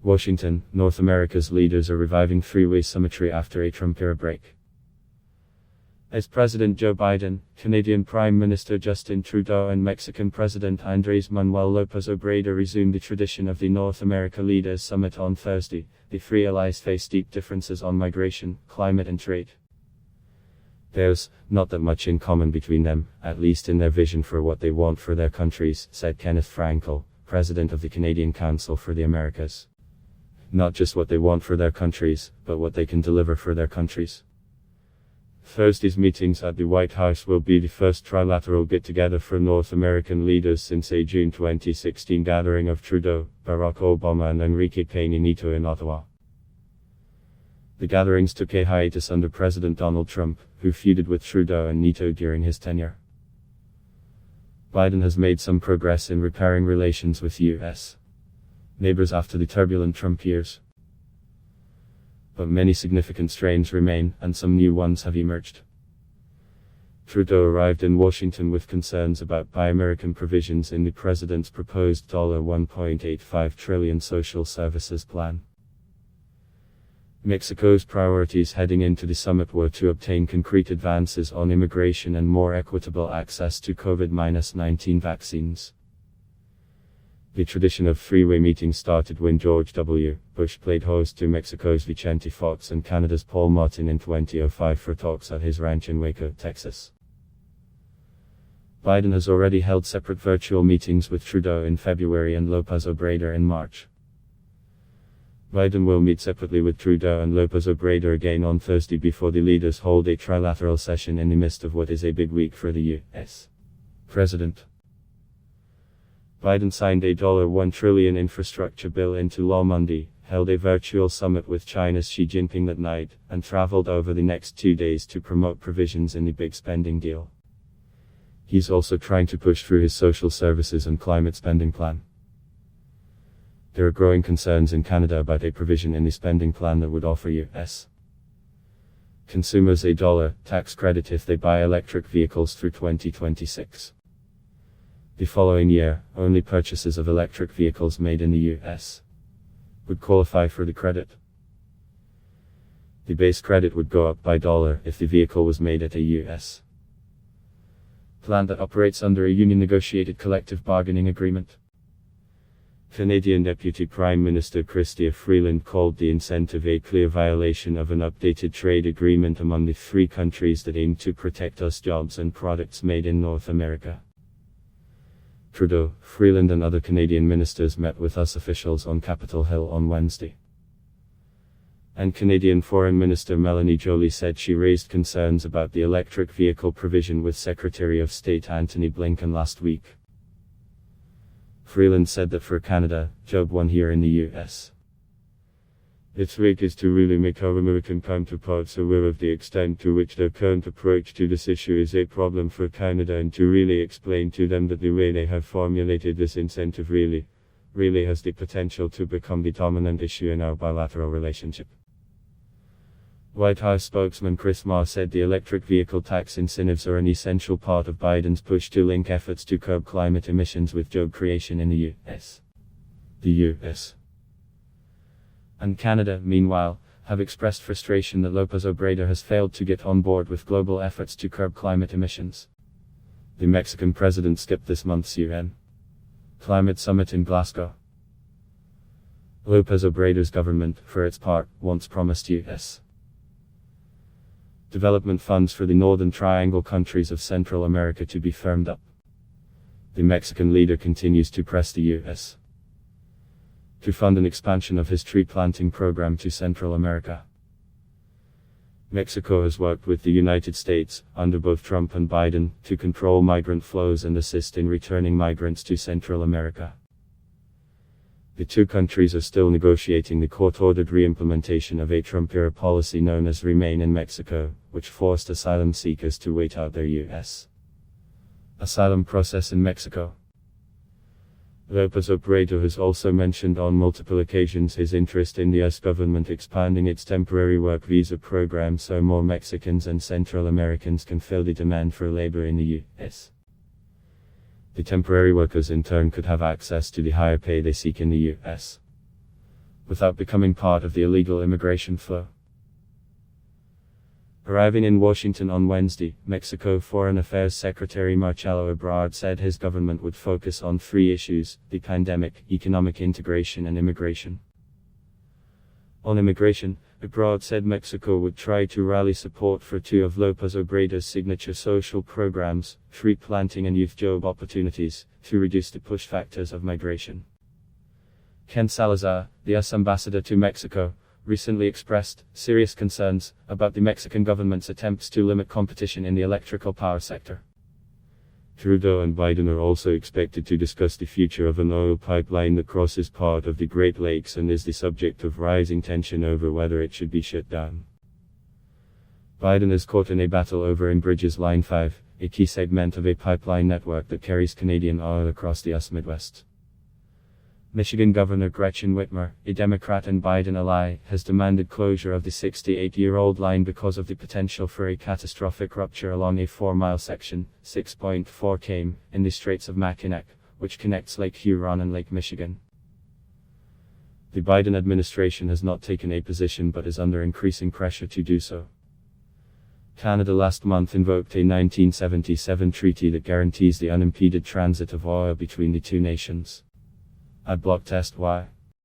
Washington, North America's leaders are reviving three-way summitry after a Trump-era break. As President Joe Biden, Canadian Prime Minister Justin Trudeau and Mexican President Andrés Manuel López Obrador resumed the tradition of the North America Leaders Summit on Thursday, the three allies face deep differences on migration, climate and trade. There's not that much in common between them, at least in their vision for what they want for their countries, said Kenneth Frankel, President of the Canadian Council for the Americas. Not just what they want for their countries, but what they can deliver for their countries. Thursday's meetings at the White House will be the first trilateral get-together for North American leaders since a June 2016 gathering of Trudeau, Barack Obama and Enrique Peña Nieto in Ottawa. The gatherings took a hiatus under President Donald Trump, who feuded with Trudeau and Nieto during his tenure. Biden has made some progress in repairing relations with U.S. neighbors after the turbulent Trump years. But many significant strains remain, and some new ones have emerged. Trudeau arrived in Washington with concerns about Buy American provisions in the president's proposed $1.85 trillion social services plan. Mexico's priorities heading into the summit were to obtain concrete advances on immigration and more equitable access to COVID-19 vaccines. The tradition of three-way meetings started when George W. Bush played host to Mexico's Vicente Fox and Canada's Paul Martin in 2005 for talks at his ranch in Waco, Texas. Biden has already held separate virtual meetings with Trudeau in February and López Obrador in March. Biden will meet separately with Trudeau and López Obrador again on Thursday before the leaders hold a trilateral session in the midst of what is a big week for the U.S. president. Biden signed a $1 trillion infrastructure bill into law Monday, held a virtual summit with China's Xi Jinping that night, and traveled over the next 2 days to promote provisions in the big spending deal. He's also trying to push through his social services and climate spending plan. There are growing concerns in Canada about a provision in the spending plan that would offer U.S. consumers a $1 tax credit if they buy electric vehicles through 2026. The following year, only purchases of electric vehicles made in the U.S. would qualify for the credit. The base credit would go up by $1 if the vehicle was made at a U.S. plant that operates under a union-negotiated collective bargaining agreement. Canadian Deputy Prime Minister Chrystia Freeland called the incentive a clear violation of an updated trade agreement among the three countries that aim to protect US jobs and products made in North America. Trudeau, Freeland and other Canadian ministers met with US officials on Capitol Hill on Wednesday. And Canadian Foreign Minister Melanie Joly said she raised concerns about the electric vehicle provision with Secretary of State Antony Blinken last week. Freeland said that for Canada, job one here in the U.S. its work is to really make our American counterparts aware of the extent to which their current approach to this issue is a problem for Canada and to really explain to them that the way they have formulated this incentive really has the potential to become the dominant issue in our bilateral relationship. White House spokesman Chris Maher said the electric vehicle tax incentives are an essential part of Biden's push to link efforts to curb climate emissions with job creation in the U.S. The U.S. and Canada, meanwhile, have expressed frustration that López Obrador has failed to get on board with global efforts to curb climate emissions. The Mexican president skipped this month's UN climate summit in Glasgow. López Obrador's government, for its part, once promised U.S. development funds for the Northern Triangle countries of Central America to be firmed up. The Mexican leader continues to press the U.S. to fund an expansion of his tree planting program to Central America. Mexico has worked with the United States, under both Trump and Biden, to control migrant flows and assist in returning migrants to Central America. The two countries are still negotiating the court-ordered re-implementation of a Trump-era policy known as Remain in Mexico, which forced asylum seekers to wait out their U.S. asylum process in Mexico. López Obrador has also mentioned on multiple occasions his interest in the US government expanding its temporary work visa program so more Mexicans and Central Americans can fill the demand for labor in the U.S. The temporary workers in turn could have access to the higher pay they seek in the U.S. without becoming part of the illegal immigration flow. Arriving in Washington on Wednesday, Mexico Foreign Affairs Secretary Marcelo Ebrard said his government would focus on three issues: the pandemic, economic integration, and immigration. On immigration, Ebrard said Mexico would try to rally support for two of López Obrador's signature social programs, tree planting and youth job opportunities, to reduce the push factors of migration. Ken Salazar, the U.S. ambassador to Mexico, recently expressed serious concerns about the Mexican government's attempts to limit competition in the electrical power sector. Trudeau and Biden are also expected to discuss the future of an oil pipeline that crosses part of the Great Lakes and is the subject of rising tension over whether it should be shut down. Biden is caught in a battle over Enbridge's Line 5, a key segment of a pipeline network that carries Canadian oil across the U.S. Midwest. Michigan Governor Gretchen Whitmer, a Democrat and Biden ally, has demanded closure of the 68-year-old line because of the potential for a catastrophic rupture along a 4-mile section, 6.4 km, in the Straits of Mackinac, which connects Lake Huron and Lake Michigan. The Biden administration has not taken a position but is under increasing pressure to do so. Canada last month invoked a 1977 treaty that guarantees the unimpeded transit of oil between the two nations. Adblock test. Why?